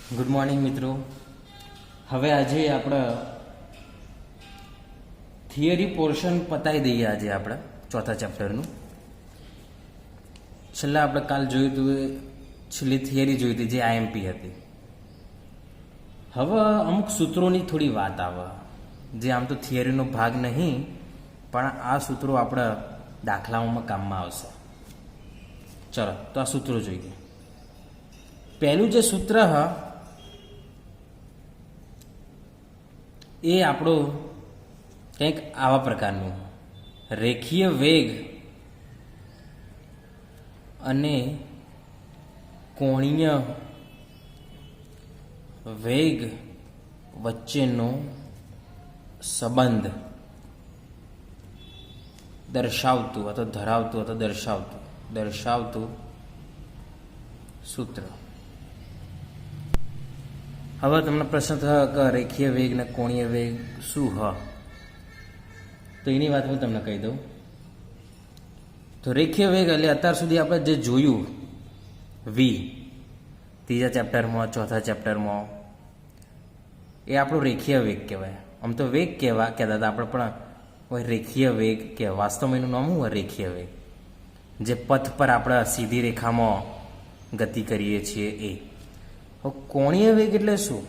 Good morning મિત્રો. હવે આજે આપણે થિયરી પોર્શન પતાવી દઈએ. આજે આપણે ચોથા ચેપ્ટરનું છેલ્લા આપણે કાલ જોયું હતું, છેલ્લી થિયરી જોઈ હતી જે આઈએમપી હતી. હવે અમુક સૂત્રોની થોડી વાત આવે જે આમ તો થિયરીનો ભાગ નહીં, પણ આ સૂત્રો આપણા દાખલાઓમાં કામમાં આવશે. ચલો તો આ સૂત્રો જોઈએ. પહેલું જે સૂત્ર હ એ આપણું કંઈક આવા પ્રકારનું: રેખીય વેગ અને કોણીય વેગ વચ્ચેનો સંબંધ દર્શાવતું અથવા ધરાવતું અથવા દર્શાવતું સૂત્ર. હવે તમને પ્રશ્ન થયો કે રેખીય વેગ ને કોણીય વેગ શું હ? તો એની વાત હું તમને કહી દઉં. તો રેખીય વેગ એટલે અત્યાર સુધી આપણે જે જોયું વી, ત્રીજા ચેપ્ટરમાં, ચોથા ચેપ્ટરમાં, એ આપણો રેખીય વેગ કહેવાય. આમ તો વેગ કહેતા હતા આપણે, પણ રેખીય વેગ કહેવાય. વાસ્તવમાં એનું નામ શું હોય? રેખીય વેગ. જે પથ પર આપણે સીધી રેખામાં ગતિ કરીએ છીએ એ. કોણીય વેગ એટલે શું?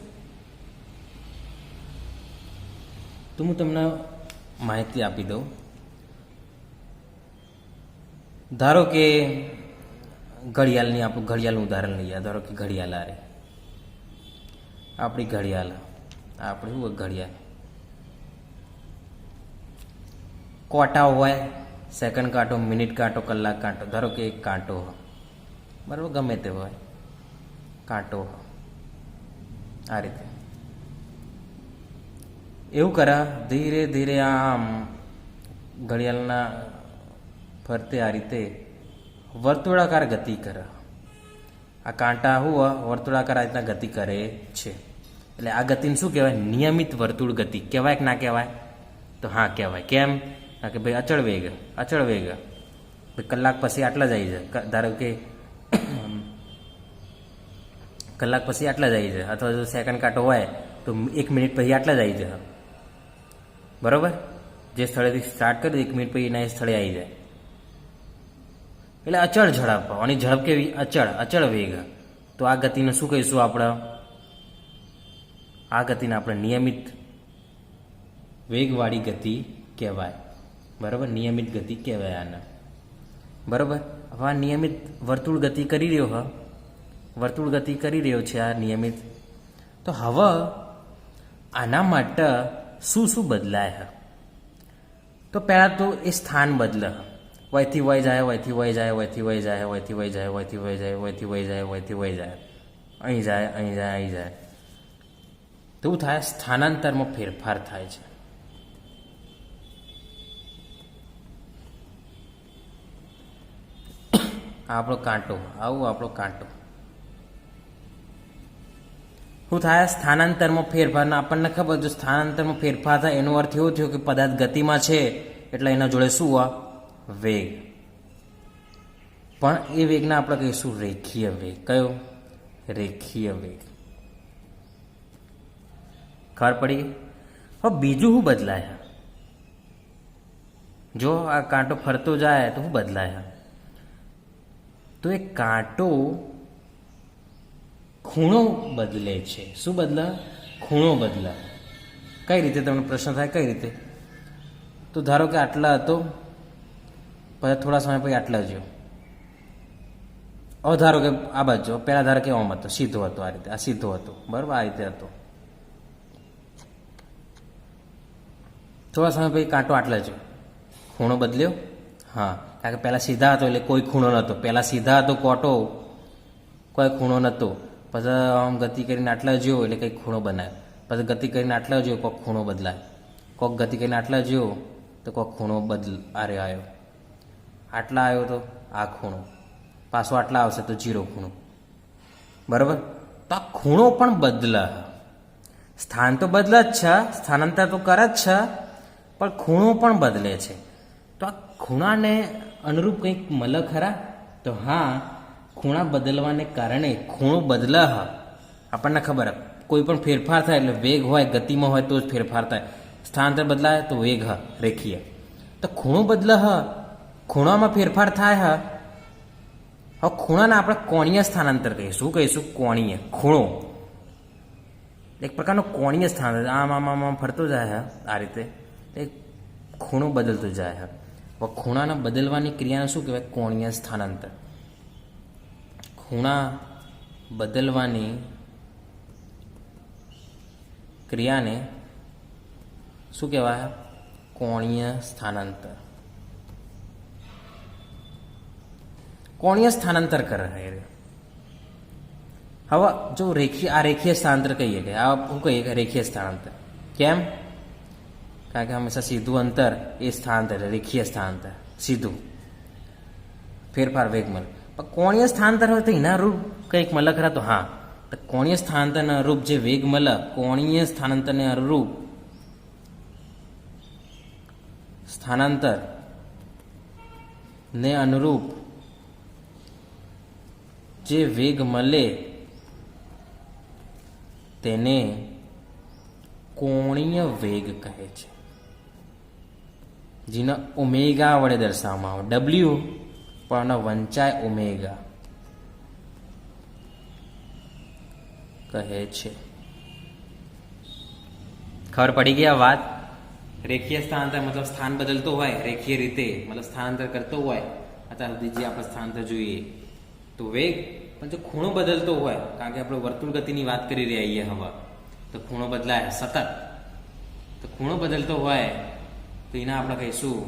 તો હું તમને માહિતી આપી દઉં. ધારો કે ઘડિયાળની આપણું ઘડિયાળનું ઉદાહરણ લઈએ. ધારો કે ઘડિયાળ આ રે આપણી ઘડિયાળ, આપણે શું ઘડિયાળ કોટા હોય, સેકન્ડ કાંટો, મિનિટ કાંટો, કલાક કાંટો. ધારો કે એક કાંટો બરાબર, ગમે તે હોય કાંટો, આ રીતે એવું કરે. ધીરે ધીરે આમ ઘડિયાળના ફરતે આ રીતે વર્તુળાકાર ગતિ કરે. આ કાંટા શું વર્તુળાકાર આ રીતના ગતિ કરે છે. એટલે આ ગતિને શું કહેવાય? નિયમિત વર્તુળ ગતિ કહેવાય કે ના કહેવાય? તો હા કહેવાય. કેમ? કે ભાઈ અચળ વેગ ભાઈ કલાક પછી આટલા જ આવી જાય. ધારો કે કલાક પછી આટલા જ આવી જાય, અથવા જો સેકન્ડ કાંટો હોય તો 1 મિનિટ પછી આટલા જ આવી જાય. બરાબર? જે સ્થળેથી સ્ટાર્ટ કરી 1 મિનિટ પછી એના એ સ્થળે આવી જાય. એટલે અચળ ઝડપ. આની ઝડપ કેવી? અચળ વેગ. તો આ ગતિને શું કહીશું આપણે? આ ગતિને આપણે નિયમિત વેગવાળી ગતિ કહેવાય. બરાબર? નિયમિત ગતિ કહેવાય આને. બરાબર? હવે આ નિયમિત વર્તુળ ગતિ કરી રહ્યો છે આ નિયમિત. તો હવે આના માટે શું બદલાય? તો પહેલાં તો એ સ્થાન બદલે. વયથી વય જાય, વયથી વય જાય, વયથી વય જાય, વયથી વય જાય, વયથી વય જાય, વયથી વય જાય, વયથી વય જાય, અહીં જાય, અહીં જાય, અહીં જાય. તો એવું થાય, સ્થાનાંતરમાં ફેરફાર થાય છે. આપણો કાંટો, આવું આપણો કાંટો શું થાય? સ્થાનાંતરમાં ફેરફાર. આપણને ખબર, જો સ્થાનાંતરમાં ફેરફાર થાય એનો અર્થ એવો થયો કે પદાર્થ ગતિમાં છે, એટલે એના જોડે શું હોય? વેગ. પણ એ વેગને આપણે કહીશું રેખીય વેગ. કયો? રેખીય વેગ. ખબર પડી? હવે બીજું શું બદલાય? જો આ કાંટો ફરતો જાય તો શું બદલાય? તો એ કાંટો ખૂણો બદલે છે. શું બદલા? ખૂણો બદલા. કઈ રીતે? તમને પ્રશ્ન થાય કઈ રીતે? તો ધારો કે આટલા હતો, પછી થોડા સમય પછી આટલા જો. હવે ધારો કે આ બાજુ, પહેલા ધારો કે ઓમ હતો, સીધો હતો, આ રીતે, આ સીધો હતો, બરાબર, આ રીતે હતો. થોડા સમય પછી કાંટો આટલા જો, ખૂણો બદલ્યો. હા, કારણ કે પહેલાં સીધા હતો એટલે કોઈ ખૂણો નહોતો. પહેલાં સીધા હતો કોટો, કોઈ ખૂણો નહોતો. પછી આમ ગતિ કરીને આટલા જ્યો એટલે કંઈક ખૂણો બનાવ્યો. પછી ગતિ કરીને આટલા જ્યો, કોઈક ખૂણો બદલાય. કોઈક ગતિ કરીને આટલા જ્યો તો કોઈક ખૂણો આવ્યો. આટલા આવ્યો તો આ ખૂણો, પાછો આટલા આવશે તો 0 ખૂણો. બરાબર? તો આ ખૂણો પણ બદલે. સ્થાન તો બદલે જ છે, સ્થાનાંતર તો કરે જ છે, પણ ખૂણો પણ બદલે છે. તો આ ખૂણાને અનુરૂપ કંઈક મળે ખરા? તો હા, ખૂણા બદલવાને કારણે ખૂણો બદલે. આ આપણને ખબર કોઈ પણ ફેરફાર થાય એટલે વેગ હોય ગતિમાં હોય તો જ ફેરફાર થાય. સ્થાનાંતર બદલાય તો વેગ રેખીય. તો ખૂણો બદલે ખૂણામાં ફેરફાર થાય હવે ખૂણાને આપણે કોણીય સ્થાનાંતર કહીશું કોણીય. ખૂણો એક પ્રકારનો કોણીય સ્થાનાંતર આમ ફરતો જાય આ રીતે એક ખૂણો બદલતો જાય. હવે ખૂણાના બદલવાની ક્રિયાને શું કહેવાય? કોણીય સ્થાનાંતર. ખૂણા બદલવાની ક્રિયાને શું કહેવાય? કોણીય સ્થાનાંતર. કોણીય સ્થાનાંતર કરે. હવે જો રેખીય સ્થાનાંતર કહીએ કે આ શું કહીએ કે રેખીય સ્થાનાંતર. કેમ? કારણ કે હંમેશા સીધું અંતર એ સ્થાનાંતર, રેખીય સ્થાનાંતર સીધું ફેરફાર વેગ મળે. પણ કોણીય સ્થાનાંતર હોય તો એના રૂપ કંઈક મળે ખરા? તો હા, તો કોણીય સ્થાનાંતરના અનુરૂપ જે વેગ મળે, કોણીય સ્થાનાંતરને અનુરૂપ સ્થાનાંતર ને અનુરૂપ જે વેગ મળે તેને કોણીય વેગ કહે છે, જેને ઓમેગા વડે દર્શાવવામાં આવે. ડબલ્યુ પણ વંચાય ઓમેગા કહે છે. ખબર પડી ગઈ આ વાત? રેખીય સ્થાનાંતર મતલબ સ્થાન બદલતો હોય રેખીય રીતે, મતલબ સ્થાનાંતર કરતો હોય. અત્યાર સુધી જે આપણે સ્થાનાંતર જોઈએ તો વેગ, પણ જો ખૂણો બદલતો હોય, કારણ કે આપણે વર્તુળ ગતિની વાત કરી રહ્યા છીએ હવે, તો ખૂણો બદલાય સતત. તો ખૂણો બદલતો હોય તો એના આપણે કહીશું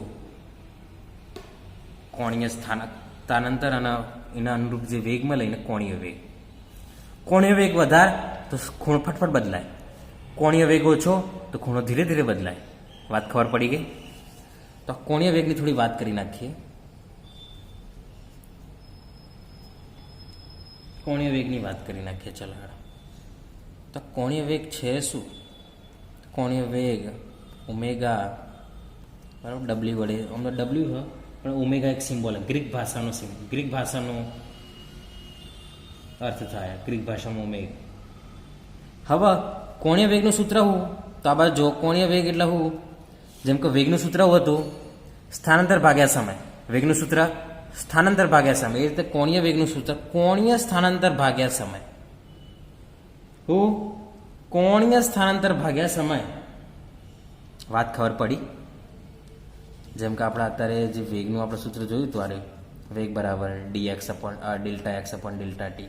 કોણીય સ્થાનાંતર, અને એના અનુરૂપ જે વેગ મળે એને કોણીય વેગ. કોણીય વેગ વધારે તો ખૂણો ફટફટ બદલાય, કોણીય વેગ ઓછો તો ખૂણો ધીરે ધીરે બદલાય. વાત ખબર પડી ગઈ? તો કોણીય વેગની થોડી વાત કરી નાખીએ. કોણીય વેગની વાત કરી નાખીએ. ચાલો, તો કોણીય વેગ છે શું? કોણીય વેગ ઓમેગા, બરાબર, ડબલ્યુ વડે. આમ તો ડબલ્યુ હ, પણ ઓમેગા એક સિમ્બોલ, ગ્રીક ભાષાનો અર્થ થાય. ગ્રીક ભાષામાં ઓમેગા. હવે કોણીય વેગનું સૂત્ર હું? તો આ બાજુ જો કોણીય વેગ એટલે હું? જેમ કે વેગનું સૂત્ર હતું સ્થાનાંતર ભાગ્યા સમય. વેગનું સૂત્ર સ્થાનાંતર ભાગ્યા સમય. એ રીતે કોણીય વેગનું સૂત્ર કોણીય સ્થાનાંતર ભાગ્યા સમય. હું કોણીય સ્થાનાંતર ભાગ્યા સમય. વાત ખબર પડી? જેમ કે આપણે અત્યારે જે વેગનું આપણે સૂત્ર જોયું હતું, આરે વેગ બરાબર dx upon delta x upon delta t,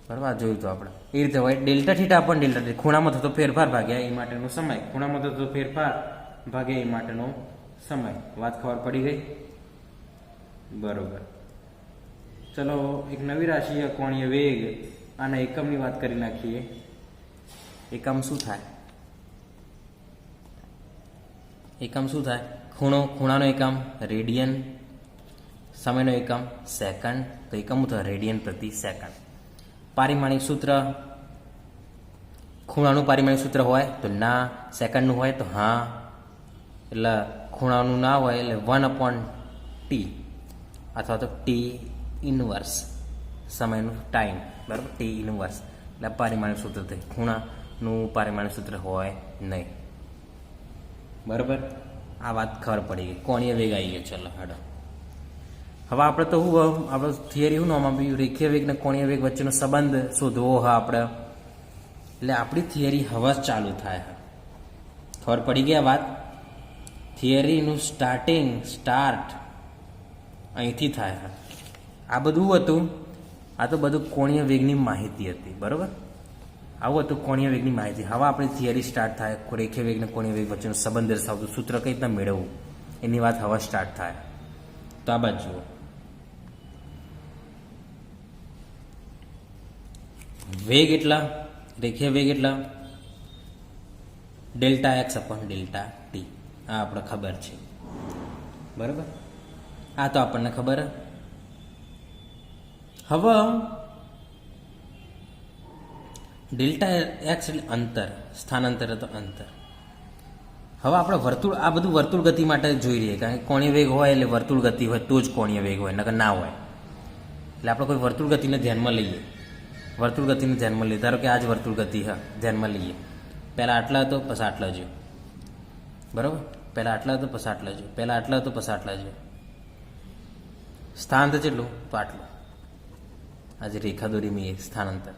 બરાબર, આ જોયું હતું આપણે. એ રીતે હોય delta theta upon delta t, ખૂણામાં થતો ફેરફાર ભાગ્યા એ માટેનો સમય. ખૂણામાં થતો ફેરફાર ભાગ્યા એ માટેનો સમય. વાત ખબર પડી ગઈ? બરોબર. ચલો, એક નવી રાશિ કોણીય વેગ, આના એકમની વાત કરી નાખીએ. એકમ શું થાય? એકમ શું થાય? ખૂણાનો એકમ રેડિયન, સમયનો એકમ સેકન્ડ. તો એકમ શું થાય? રેડિયન પ્રતિ સેકન્ડ. પારિમાણિક સૂત્ર, ખૂણાનું પારિમાણિક સૂત્ર હોય તો ના, સેકન્ડનું હોય તો હા. એટલે ખૂણાનું ના હોય એટલે 1/t અથવા તો t ઇનવર્સ, સમયનું ટાઈમ, બરાબર, t ઇનવર્સ. એટલે પારિમાણિક સૂત્ર થાય. ખૂણાનું પારિમાણિક સૂત્ર હોય નહીં. બરાબર, આ વાત ખબર પડી ગઈ. કોણીય વેગ આવી ગયો. ચલો હાડો. હવે આપણે તો હું આપણે થિયરી શું નામ આપ્યું? રેખીય વેગ ને કોણીય વેગ વચ્ચેનો સંબંધ શોધવો હા આપણે. એટલે આપણી થિયરી હવે જ ચાલુ થાય. ખબર પડી ગઈ આ વાત? થિયરીનું સ્ટાર્ટ અહીંથી થાય. આ બધું હતું, આ તો બધું કોણીય વેગની માહિતી હતી. બરાબર, આવું હતું કોણીય વેગની માહિતી. હવે આપણી થિયરી સ્ટાર્ટ થાય. રેખીય વેગ અને કોણીય વેગ વચ્ચેનો સંબંધ દર્શાવતું સૂત્ર કઈ રીતના મેળવવું એની વાત હવે સ્ટાર્ટ થાય. તો આ બાજુ જુઓ. વેગ એટલા, રેખીય વેગ એટલા delta x upon delta t. આ આપણે ખબર છે. બરાબર, આ તો આપણને ખબર. હવે ડેલ્ટા એક્સ એટલે અંતર, સ્થાનાંતર તો અંતર. હવે આપણે વર્તુળ, આ બધું વર્તુળ ગતિ માટે જોઈ રહીએ, કારણ કે કોણીય વેગ હોય એટલે વર્તુળ ગતિ હોય તો જ કોણીય વેગ હોય, નકર ના હોય. એટલે આપણે કોઈ વર્તુળ ગતિને ધ્યાનમાં લઈએ. વર્તુળ ગતિને ધ્યાનમાં લઈએ. ધારો કે આ જ વર્તુળ ગતિ હા ધ્યાનમાં લઈએ. પહેલાં આટલા હતો પછી આટલા જો, બરાબર. પહેલાં આટલા હતો પછી આટલા જો, પહેલાં આટલા હતો પછી આટલા જો. સ્થાનાંતર કેટલું? તો આટલું. આજે રેખા દોરી મેં સ્થાનાંતર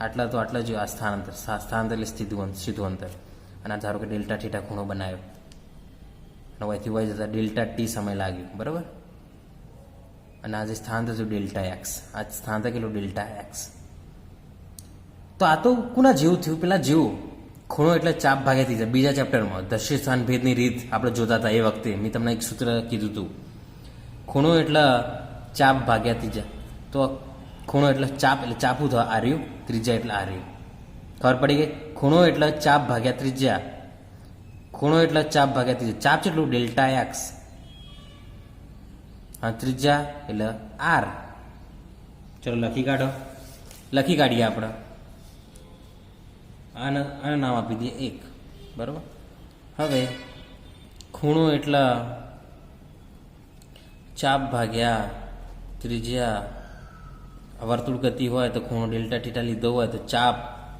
આટલા તો આટલા જો. આ સ્થાનાંતર એટલે સીધું અંતર. અને ધારો કે ડેલ્ટા થીટા ખૂણો બનાવ્યો અને વયથી વય જતા ડેલ્ટા ટી સમય લાગ્યો, બરાબર. અને આ જે સ્થાનાંતર જો ડેલ્ટા એક્સ, આ સ્થાનાંતર કેટલું? Delta x. તો આ તો કોના જેવું થયું? પેલા જેવું. ખૂણો એટલે ચાપ ભાગ્યા ત્રિજ્યા. બીજા ચેપ્ટરમાં દ્રશ્ય સ્થાન ભેદની રીત આપણે જોતા હતા. એ વખતે મેં તમને એક સૂત્ર કીધું હતું. ખૂણો એટલે ચાપ ભાગ્યા ત્રિજ્યા. તો ખૂણો એટલે ચાપ, એટલે ચાપું થવા આ રહ્યું, ત્રિજ્યા એટલે આ રહ્યું. ખબર પડી ગઈ? ખૂણો એટલે ચાપ ભાગ્યા ત્રિજ્યા. ખૂણો એટલે ચાપ ભાગ્યા ત્રિજ્યા. ચાપ કેટલું? Delta x. હા, ત્રિજ્યા એટલે આર. ચલો લખી કાઢો. લખી કાઢીએ આપણે. આને નામ આપી દઈએ 1, બરાબર. હવે ખૂણો એટલે ચાપ ભાગ્યા ત્રિજ્યા. વર્તુળ ગતિ હોય તો ખૂણો ડેલ્ટા થીટા લીધો હોય તો ચાપ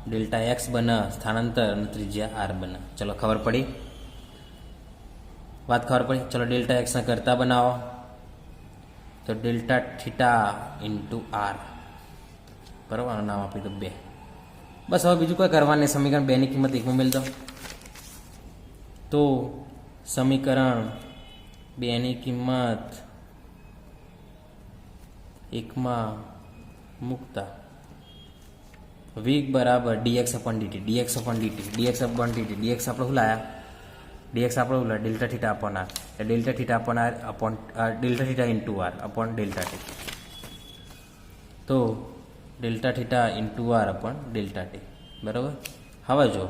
ડેલ્ટા એક્સ બને, સ્થાનાંતર અને ત્રિજ્યા આર બને. ચલો ખબર પડી? વાત ખબર પડી? ચલો ડેલ્ટા એક્સના કરતા બનાવો તો ડેલ્ટા થીટા ઇન્ટુ આર, બરાબર. આનું નામ આપી દો 2. બસ હવે બીજું કોઈ કરવાનું નહીં. સમીકરણ 2 ની કિંમત 1 માં મેળ દો. તો સમીકરણ 2 ની કિંમત 1 માં મૂકતા વીક બરાબર dx upon dt. dx upon dt dx આપણે શું લાયા? dx આપણે શું લાયા? Delta theta upon R. Delta theta upon R upon delta theta into R upon delta T. તો delta theta into R upon delta T, બરાબર. હવે જો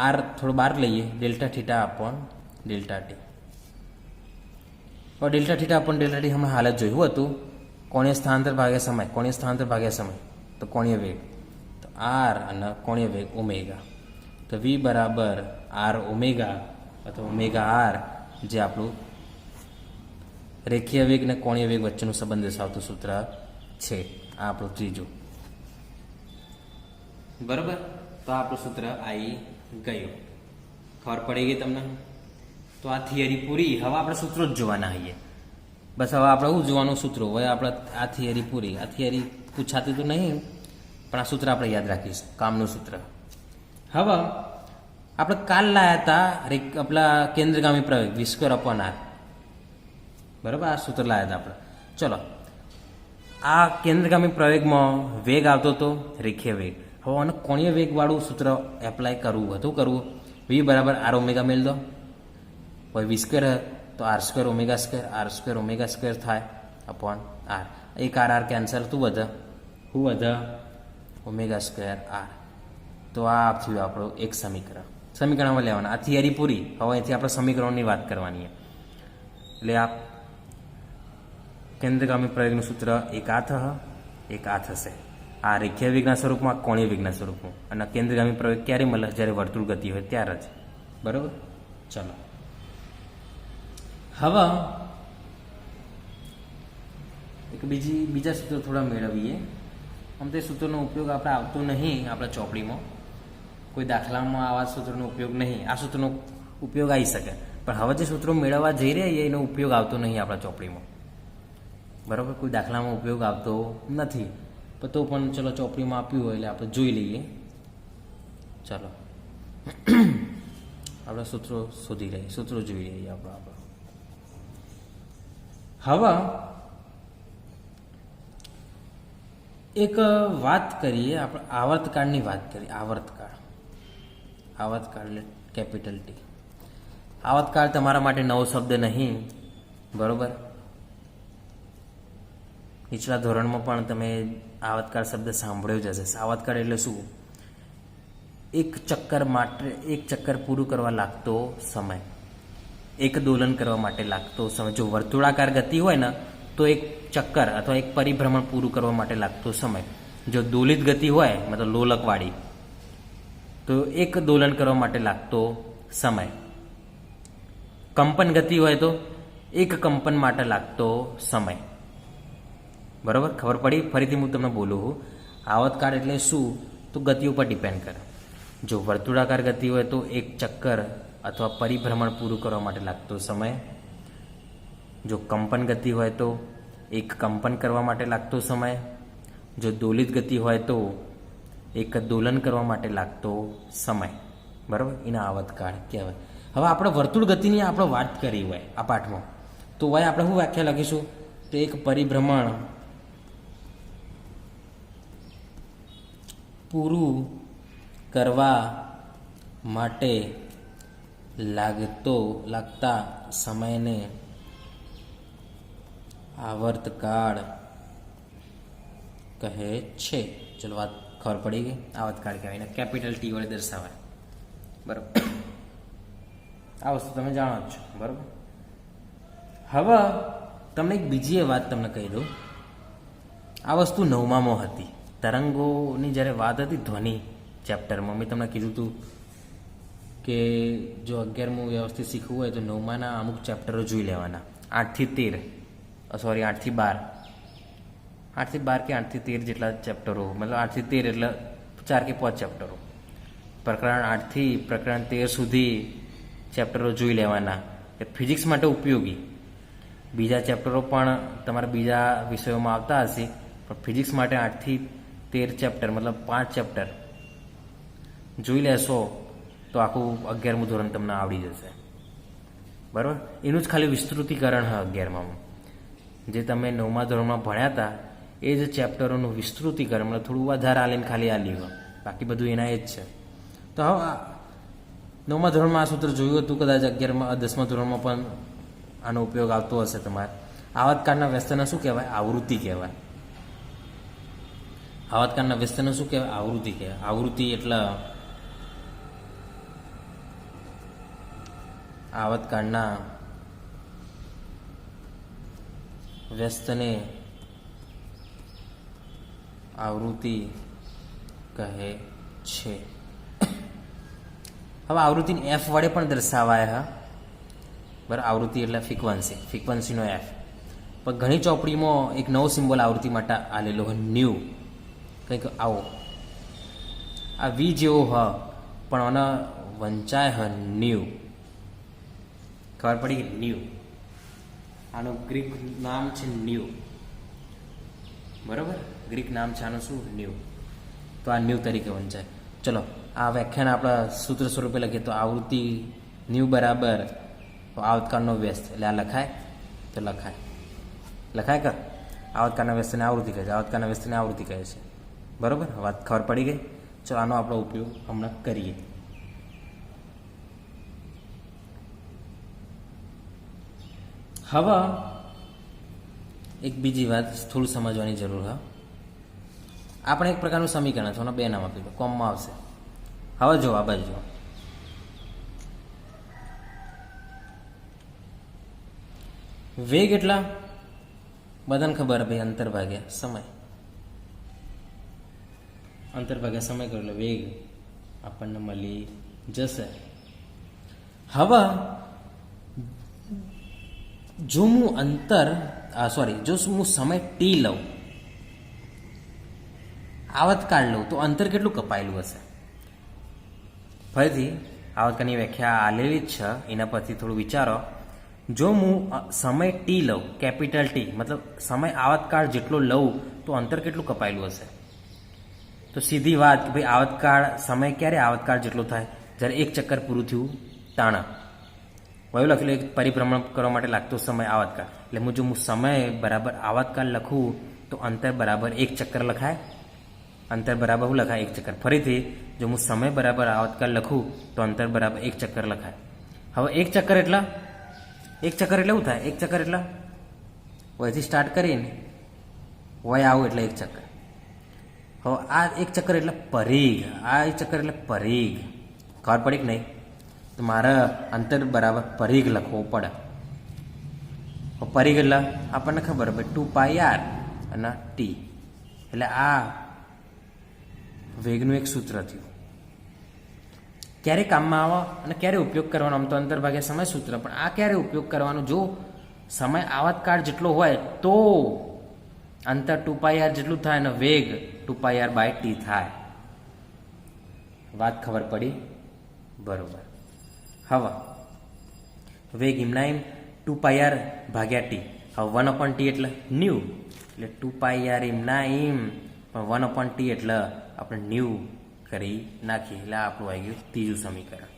આર થોડું બહાર લઈએ, delta theta upon delta T. હવે delta theta upon delta T હમણાં હાલ જ જોયું હતું. કોણીય સ્થાનાંતર ભાગ્યા સમય. કોણીય સ્થાનાંતર ભાગ્યા સમય તો કોણીય વેગ તો આર અને કોણીય વેગ ઓમેગા. તો વી બરાબર આર ઓમેગા અથવા ઓમેગા આર, જે આપણું રેખીય વેગ અને કોણીય વેગ વચ્ચેનું સંબંધ દર્શાવતું સૂત્ર છે. આ આપણું ત્રીજું, બરાબર. તો આપણું સૂત્ર આવી ગયું. ખબર પડી ગઈ તમને? તો આ થિયરી પૂરી. હવે આપણે સૂત્રો જ જોવાના હોઈએ. બસ હવે આપણે શું જોવાનું? સૂત્રો. હવે આપણે આ થિયરી પૂરી. આ થિયરી પૂછાતી તો નહીં, પણ આ સૂત્ર આપણે યાદ રાખીશું, કામનું સૂત્ર. હવે આપણે કાલ લાયા હતા આપણા કેન્દ્રગામી પ્રવેગ V² અપોન આર, બરાબર. આ સૂત્ર લાયા હતા આપણે. ચલો, આ કેન્દ્રગામી પ્રવેગમાં વેગ આવતો હતો રેખીય વેગ. હવે આને કોણીય વેગવાળું સૂત્ર એપ્લાય કરવું હતું. કરવું વી બરાબર આર ઓમેગા મેળ દો. હવે V² તો R² ઓમેગા સ્ક્વેર થાય અપોન આર. એક આર કેન્સલ તું વધે, શું વધે? Omega square r. તો આ થયું આપણું એક સમીકરણ. સમીકરણમાં લેવાના. આ થિયરી પૂરી. હવે અહીંથી આપણે સમીકરણોની વાત કરવાની. એટલે આ કેન્દ્રગામી પ્રયોગનું સૂત્ર એક આ એક આ થશે. આ રેખીય વેગના સ્વરૂપમાં, કોણીય વેગના સ્વરૂપમાં. અને કેન્દ્રગામી પ્રયોગ ક્યારે મળે? જ્યારે વર્તુળ ગતિ હોય ત્યારે જ, બરાબર. ચલો હવે એક બીજા સૂત્રો થોડા મેળવીએ. આમ તો એ સૂત્રનો ઉપયોગ આપણે આવતો નહીં આપણા ચોપડીમાં. કોઈ દાખલામાં આવા સૂત્રનો ઉપયોગ નહીં. આ સૂત્રનો ઉપયોગ આવી શકે, પણ હવે જે સૂત્રો મેળવવા જઈ રહ્યા એનો ઉપયોગ આવતો નહીં આપણા ચોપડીમાં, બરાબર. કોઈ દાખલામાં ઉપયોગ આવતો નથી. પણ તો પણ ચલો ચોપડીમાં આપ્યું હોય એટલે આપણે જોઈ લઈએ. ચલો આપણે સૂત્રો શોધી રહીએ, સૂત્રો જોઈ રહીએ આપણે. હવે એક વાત કરીએ આપણે આવર્તકાળની વાત કરીએ. આવર્તકાળ એટલે કેપિટલ ટી. આવર્તકાળ તમારા માટે નવો શબ્દ નહીં, બરોબર. નીચલા ધોરણમાં પણ તમે આવર્તકાળ શબ્દ સાંભળ્યો જ હશે. આવર્તકાળ એટલે શું? એક ચક્કર પૂરું કરવા લાગતો સમય, એક દોલન કરવા માટે લાગતો સમય. જો વર્તુળાકાર ગતિ હોય ને તો એક ચક્કર અથવા એક પરિભ્રમણ પૂરું કરવા માટે લાગતો સમય. જો દોલિત ગતિ હોય મતલબ લોલકવાળી તો એક દોલન કરવા માટે લાગતો સમય. કંપન ગતિ હોય તો એક કંપન માટે લાગતો સમય. બરાબર, ખબર પડી? ફરીથી હું તમને બોલું. આવતકાળ એટલે શું? તો ગતિ ઉપર ડિપેન્ડ કરે. જો વર્તુળાકાર ગતિ હોય તો એક ચક્કર અથવા પરિભ્રમણ પૂરું કરવા માટે લાગતો સમય. જો કંપન ગતિ હોય તો એક કંપન કરવા માટે લાગતો સમય. જો દોલિત ગતિ હોય તો એક દોલન કરવા માટે લાગતો સમય. બરાબર, એના આવતકાળ કહેવાય. હવે આપણે વર્તુળ ગતિની આપણે વાત કરી હોય આ પાઠમાં, તો હોય આપણે શું વ્યાખ્યા લખીશું? તો એક પરિભ્રમણ પૂરું કરવા માટે લાગતા સમયને આવર્તકાળ કહે છે. ચલો વાત ખબર પડી ગઈ. આવતકાળ કહેવાય એને કેપિટલ ટી વડે દર્શાવાય. બરાબર, આ વસ્તુ તમે જાણો જ છો. બરાબર, હવે તમને એક બીજી એ વાત તમને કહી દઉં. આ વસ્તુ 9માં હતી. તરંગોની જ્યારે વાત હતી ધ્વનિ ચેપ્ટરમાં, મેં તમને કીધું હતું કે જો 11મું વ્યવસ્થિત શીખવું હોય તો 9માના અમુક ચેપ્ટરો જોઈ લેવાના. 8 થી 13, સોરી 8 થી 12, 8 થી 12 કે 8 થી 13 જેટલા ચેપ્ટરો, મતલબ 8 થી 13 એટલે 4 કે 5 ચેપ્ટરો. પ્રકરણ 8 થી પ્રકરણ 13 સુધી ચેપ્ટરો જોઈ લેવાના. એ ફિઝિક્સ માટે ઉપયોગી. બીજા ચેપ્ટરો પણ તમારા બીજા વિષયોમાં આવતા હશે, પણ ફિઝિક્સ માટે 8 થી 13 ચેપ્ટર મતલબ 5 ચેપ્ટર જોઈ લેશો તો આખું 11મું ધોરણ તમને આવડી જશે. બરાબર, એનું જ ખાલી વિસ્તૃતિકરણ હા 11માં. જે તમે 9મા ધોરણમાં ભણ્યા હતા એ જ ચેપ્ટરોનું વિસ્તૃતિકરણ મતલબ થોડું વધારે આલીને ખાલી આલ્યું હોય, બાકી બધું એના એ જ છે. તો હવે 9મા ધોરણમાં આ સૂત્ર જોયું હતું, કદાચ 11મા 10મા ધોરણમાં પણ આનો ઉપયોગ આવતો હશે તમારે. આવતકાળના વ્યસ્તને શું કહેવાય? આવૃત્તિ કહેવાય. આવતકાળના વ્યસ્તને શું કહેવાય? આવૃત્તિ કહેવાય. આવૃત્તિ એટલે આવતકાળના વ્યસ્તને આવૃત્તિ કહે છે. હવે આવૃત્તિને એફ વડે પણ દર્શાવાય. હા બરાબર, આવૃત્તિ એટલે ફ્રીક્વન્સી, ફ્રીક્વન્સીનો એફ. પણ ઘણી ચોપડીમાં એક નવો સિમ્બોલ આવૃત્તિ માટે આલેલો હોય, ન્યૂ, કંઈક આવો. આ વી જેવો હ પણ આના વંચાય હ ન્યૂ. ખબર પડી કે ન્યૂ આનું ગ્રીક નામ છે ન્યૂ. બરાબર, ગ્રીક નામ છે આનું શું? ન્યૂ. તો આ ન્યૂ તરીકે વંચાય. ચલો આ વ્યાખ્યાન આપણા સૂત્ર સ્વરૂપે લખીએ તો આવૃત્તિ ન્યૂ બરાબર આવતકાળનો વ્યસ્ત. એટલે આ લખાય તો લખાય કર. આવતકાળના વ્યસ્તને આવૃત્તિ કહે છે, આવતકાળના વ્યસ્તને આવૃત્તિ કહે છે. બરાબર, વાત ખબર પડી ગઈ. ચલો આનો આપણો ઉપયોગ હમણાં કરીએ. હવે એક બીજી વાત થોડું સમજવાની જરૂર. હા, આપણે એક પ્રકારનું સમીકરણ છે, બે નામ આપી દો, કોમમાં આવશે. હવે જો આ બાજુ વેગ એટલા બધાને ખબર, ભાઈ અંતર ભાગ્યા સમય. અંતર ભાગ્યા સમય કરો એટલે વેગ આપણને મળી જશે. હવે જો હું જો હું સમય ટી લઉં, આવતકાળ લઉં, તો અંતર કેટલું કપાયેલું હશે? ફરીથી આવતકાળની વ્યાખ્યા આલેલી જ છે, એના પરથી થોડું વિચારો. જો હું સમય ટી લઉં, કેપિટલ ટી, મતલબ સમય આવતકાળ જેટલો લઉં તો અંતર કેટલું કપાયેલું હશે? તો સીધી વાત કે ભાઈ આવતકાળ સમય ક્યારે આવતકાળ જેટલો થાય? જ્યારે એક ચક્કર પૂરું થયું તાણા. વયું લખેલું એક પરિભ્રમણ કરવા માટે લાગતો સમય આવતકાળ. એટલે જો હું સમય બરાબર આવતકાળ લખું તો અંતર બરાબર એક ચક્કર લખાય. અંતર બરાબર શું લખાય? એક ચક્કર. ફરીથી જો હું સમય બરાબર આવતકાળ લખું તો અંતર બરાબર એક ચક્કર લખાય. હવે એક ચક્કર એટલે શું થાય? એક ચક્કર એટલે વયથી સ્ટાર્ટ કરીને વય આવું એટલે એક ચક્કર. હવે આ એક ચક્કર એટલે પરિઘ, આ એક ચક્કર એટલે પરિઘ. ખબર પડી કે નહીં? તો મારે અંતર બરાબર પરિઘ લખવો પડે. પરિઘ એટલે આપણને ખબર ભાઈ 2πr અને ટી. એટલે આ વેગનું એક સૂત્ર થયું. ક્યારે કામમાં આવે અને ક્યારે ઉપયોગ કરવાનો? આમ તો અંતર ભાગ્યા સમય સૂત્ર, પણ આ ક્યારે ઉપયોગ કરવાનો? જો સમય આવતકાળ જેટલો હોય તો અંતર 2πr જેટલું થાય અને વેગ 2πr/t થાય. વાત ખબર પડી? બરોબર. હવે વેગ ઇમના એમ 2πr/t. હવે 1/t એટલે ન્યૂ, એટલે 2πr ઇમના એમ પણ 1/t એટલે આપણે ન્યૂ કરી નાખીએ, એટલે આપણું આવી ગયું ત્રીજું સમીકરણ.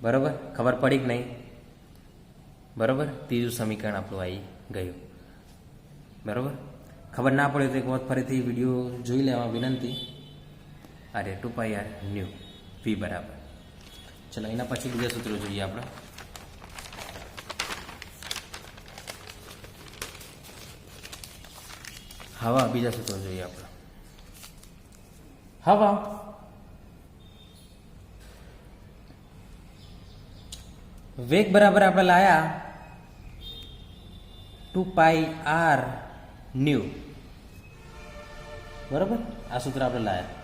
બરોબર, ખબર પડી કે નહીં? બરોબર, ત્રીજું સમીકરણ આપણું આવી ગયું. બરોબર, ખબર ના પડે તો એક વખત ફરીથી વિડીયો જોઈ લેવા વિનંતી. અરે 2πr ન્યૂ v બરાબર. ચલો એના પછી બીજા સૂત્રો જોઈએ આપણે. હવે બીજા સૂત્રો જોઈએ આપણે. હવે વેગ બરાબર આપણે લાયા 2πr ન્યૂ. બરાબર, આ સૂત્ર આપણે લાયા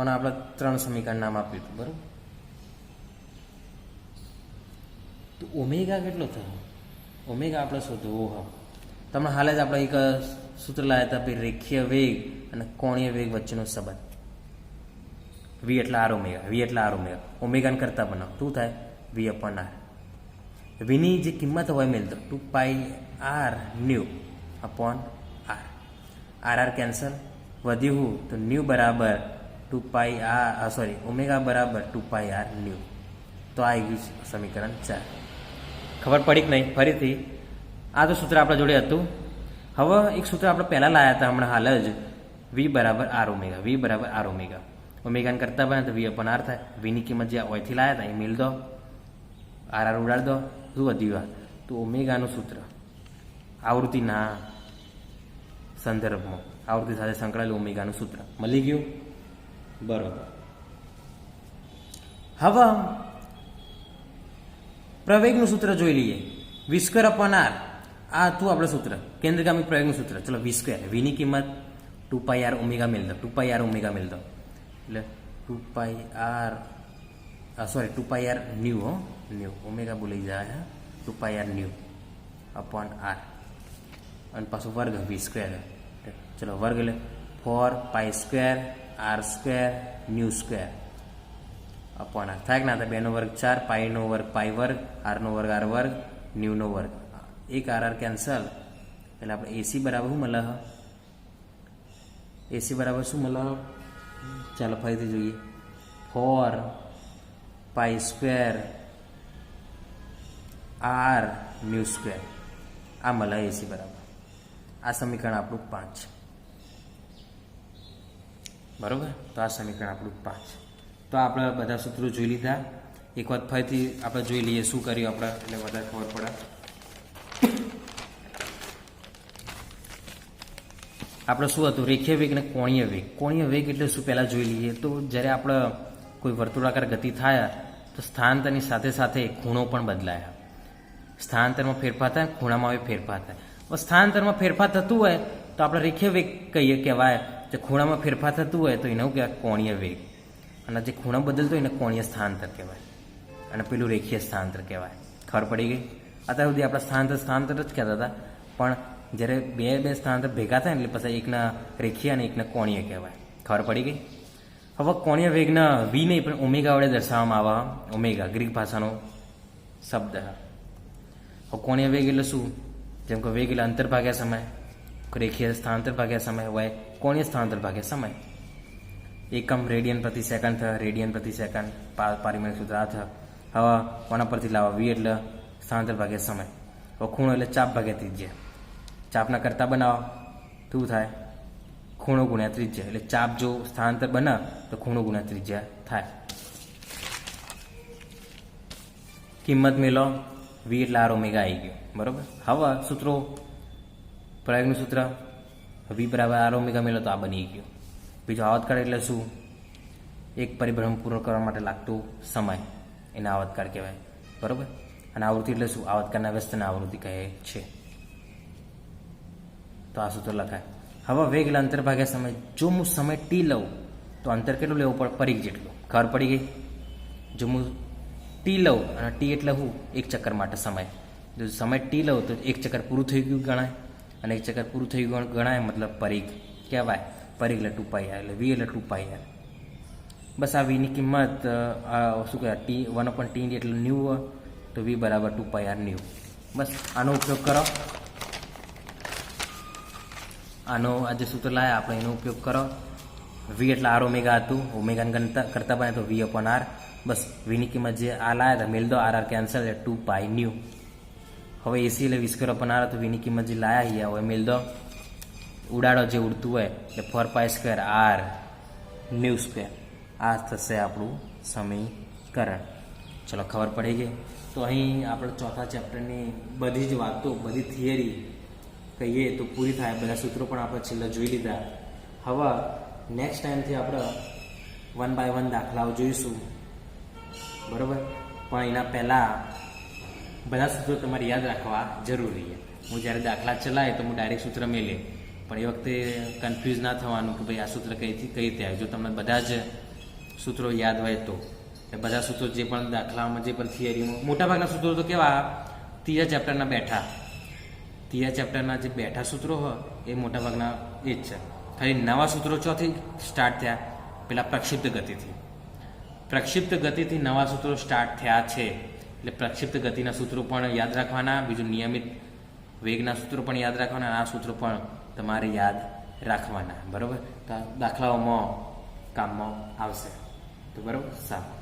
અને આપણે 3 સમીકરણ નામ આપ્યું હતું. બરાબર, તો ઓમેગા કેટલો થયો? ઓમેગા આપણે શોધવો. હા, તમે હાલ જ આપણે એક સૂત્ર લાવ્યા હતા, ભાઈ રેખીય વેગ અને કોણીય વેગ વચ્ચેનો સંબંધ. વી એટલે આર ઓમેગા, વી એટલે આર ઓમેગા. ઓમેગાને કરતા બનાવો, શું થાય? v/r. વીની જે કિંમત હોય મેળતો 2πr new upon r. r cancel, વધ્યું તો ન્યૂ બરાબર 2πr, સોરી ઓમેગા બરાબર 2πr ન્યૂ. તો આ ગયું સમીકરણ 4. ખબર પડી કે નહીં? ફરીથી આ તો સૂત્ર આપણા જોડે હતું. હવે એક સૂત્ર આપણે પહેલાં લાવ્યા હતા હમણાં હાલ જ, v બરાબર આર ઓમેગા. વી બરાબર આર ઓમેગા. ઓમેગાને કરતા બને તો v/r થાય. વીની કિંમત જે ઓયથી લાવ્યા હતા એ મેળ દો, આર ઉડાડ દો, શું વધ્યું? તો ઓમેગાનું સૂત્ર આવૃત્તિના સંદર્ભમાં આવૃત્તિ સાથે સંકળાયેલું ઓમેગાનું સૂત્ર મળી ગયું. બરોબર. હવે પ્રવેગનું સૂત્ર જોઈ લઈએ. v²/r. આ હતું આપણે સૂત્ર, કેન્દ્રગામી પ્રવેગનું સૂત્ર. ચલો v², વીની કિંમત 2πr ઓમેગા મેળ દો, 2πr ઓમેગા મેળ દો, એટલે 2πr, સોરી 2πr ન્યૂ, હો ન્યૂ, ઓમેગા બોલી જાય, 2πr ન્યૂ અપોન r અને પાછું વર્ગ v². ચલો વર્ગ એટલે 4π² r² ન્યૂ² અપોન r. થાય કે ના થાય? 2 નો વર્ગ 4, પાઈ નો વર્ગ પાઈ વર્ગ, r નો વર્ગ r વર્ગ, ન્યૂ નો વર્ગ. એક r કેન્સલ, એટલે આપણે એસી બરાબર શું મળે? એસી બરાબર શું મળે? ચાલો ફરીથી જોઈએ. 4π² r ન્યૂ². આ મળે એસી બરાબર. આ સમીકરણ આપણું 5. બરોબર, તો આ સમીકરણ આપણું 5. તો આપણે બધા સૂત્રો જોઈ લીધા. એક વખત ફરીથી આપણે જોઈ લઈએ શું કર્યું આપણે, એટલે વધારે ખબર પડે. આપણે શું હતું? રેખીય વેગ અને કોણીય વેગ. કોણીય વેગ એટલે શું પહેલાં જોઈ લઈએ. તો જ્યારે આપણે કોઈ વર્તુળાકાર ગતિ થાય તો સ્થાનાંતરની સાથે સાથે ખૂણો પણ બદલાય. સ્થાનાંતરમાં ફેરફાર થાય, ખૂણામાં હવે ફેરફાર થાય. હવે સ્થાનાંતરમાં ફેરફાર થતું હોય તો આપણે રેખીય વેગ કહેવાય. જે ખૂણામાં ફેરફાર થતું હોય તો એને શું કહેવાય? કોણીય વેગ. અને જે ખૂણો બદલતો હોય એને કોણીય સ્થાનાંતર કહેવાય, અને પેલું રેખીય સ્થાનાંતર કહેવાય. ખબર પડી ગઈ? અત્યાર સુધી આપણે સ્થાનાંતર જ કહેતા હતા, પણ જ્યારે બે સ્થાનાંતર ભેગા થાય ને એટલે પછી એકના રેખીય અને એકના કોણીય કહેવાય. ખબર પડી ગઈ? હવે કોણીય વેગના વી નહીં પણ ઓમેગા વડે દર્શાવવામાં આવે. ઓમેગા ગ્રીક ભાષાનો શબ્દ. હવે કોણીય વેગ એટલે શું? જેમ કે વેગ એટલે અંતર ભાગ્યા સમય, રેખીય સ્થાનાંતર ભાગ્યા સમય હોય, કોણીય સ્થાનાંતર ભાગ્યા સમય. એકમ રેડિયન પ્રતિ સેકન્ડ થયો, રેડિયન પ્રતિ સેકન્ડ, પારિમાણિક સૂત્ર આ થયો. હવે કોના પરથી લાવો? વી એટલે સ્થાનાંતર ભાગ્યા સમય. હવે ખૂણો એટલે ચાપ ભાગ્યા ત્રિજ્યા. ચાપના કરતા બનાવો, શું થાય? ખૂણો ગુણ્યા ત્રિજ્યા. એટલે ચાપ જો સ્થાનાંતર બને તો ખૂણો ગુણ્યા ત્રિજ્યા થાય. કિંમત મેળો, વી એટલે આર ઓમેગા આવી ગયો. બરોબર. હવે સૂત્રો, પ્રયોગનું સૂત્ર વી બરાબર આર ઓમેગા મેળો તો આ બની ગયું. બીજો આવતકાળ એટલે શું? એક પરિભ્રમણ પૂર્ણ કરવા માટે લાગતો સમય, એને આવતકાળ કહેવાય. બરોબર. અને આવૃત્તિ એટલે શું? આવતકાળના વ્યસ્તને આવૃત્તિ કહે છે. તો આ સૂત્ર લખાય. હવે વેગ એટલે અંતર ભાગ્યા સમય. જો હું સમય ટી લઉં તો અંતર કેટલું લેવું પડે? પરિઘ જેટલું. ખબર પડી ગઈ? જો હું ટી લઉં, અને ટી એટલે હું એક ચક્કર માટે સમય, જો સમય ટી લઉં તો એક ચક્કર પૂરું થઈ ગયું ગણાય, અને એક ચક્કર પૂરું થઈ ગયું ગણાય મતલબ પરિઘ કહેવાય. પરિઘ એટલે 2πr, એટલે v એટલે 2πr. બસ આ વીની કિંમત શું કહેવાય, ટી 1/t એટલે ન્યૂ હોય, તો v બરાબર 2πr ન્યૂ. બસ આનો ઉપયોગ કરો, આનો આ જે સૂત્ર લાયા આપણે એનો ઉપયોગ કરો. v એટલે r ઓમેગા હતું, ઓમેગાને કરતા બને તો v/r. બસ વીની કિંમત જે આ લાયા હતા મેળ દો, r કેન્સલ એટલે 2π ન્યૂ. હવે એસી એટલે v²/r તો વીની કિંમત જે લાયા અહીંયા હવે મેળ દો, ઉડાડો જે ઉડતું હોય એટલે 4π² r ન્યૂ સ્ક્વેર. આ થશે આપણું સમીકરણ. ચલો ખબર પડી ગઈ. તો અહીં આપણે ચોથા ચેપ્ટરની બધી જ વાતો, બધી થિયરી કહીએ તો પૂરી થાય. બધા સૂત્રો પણ આપણે છેલ્લા જોઈ લીધા. હવે નેક્સ્ટ ટાઈમથી આપણે 1 by 1 દાખલાઓ જોઈશું, બરાબર. પણ એના પહેલાં બધા સૂત્રો તમારે યાદ રાખવા જરૂરી છે. હું જ્યારે દાખલા ચલાવે તો હું ડાયરેક્ટ સૂત્ર મેલે, પણ એ વખતે કન્ફ્યુઝ ના થવાનું કે ભાઈ આ સૂત્ર કઈ રીતે આવે. જો તમને બધા જ સૂત્રો યાદ હોય તો બધા સૂત્રો જે પણ દાખલામાં, જે પણ થિયરીમાં, મોટાભાગના સૂત્રો તો કેવા ત્રીજા ચેપ્ટરના બેઠા, ત્રીજા ચેપ્ટરના જે બેઠા સૂત્રો હોય એ મોટાભાગના એ જ છે. ખાલી નવા સૂત્રો ચોથી સ્ટાર્ટ થયા, પેલા પ્રક્ષિપ્ત ગતિથી. પ્રક્ષિપ્ત ગતિથી નવા સૂત્રો સ્ટાર્ટ થયા છે, એટલે પ્રક્ષિપ્ત ગતિના સૂત્રો પણ યાદ રાખવાના, બીજું નિયમિત વેગના સૂત્રો પણ યાદ રાખવાના, આ સૂત્રો પણ તમારે યાદ રાખવાના, બરાબર. તો દાખલાઓમાં કામમાં આવશે. તો બરાબર, સારું.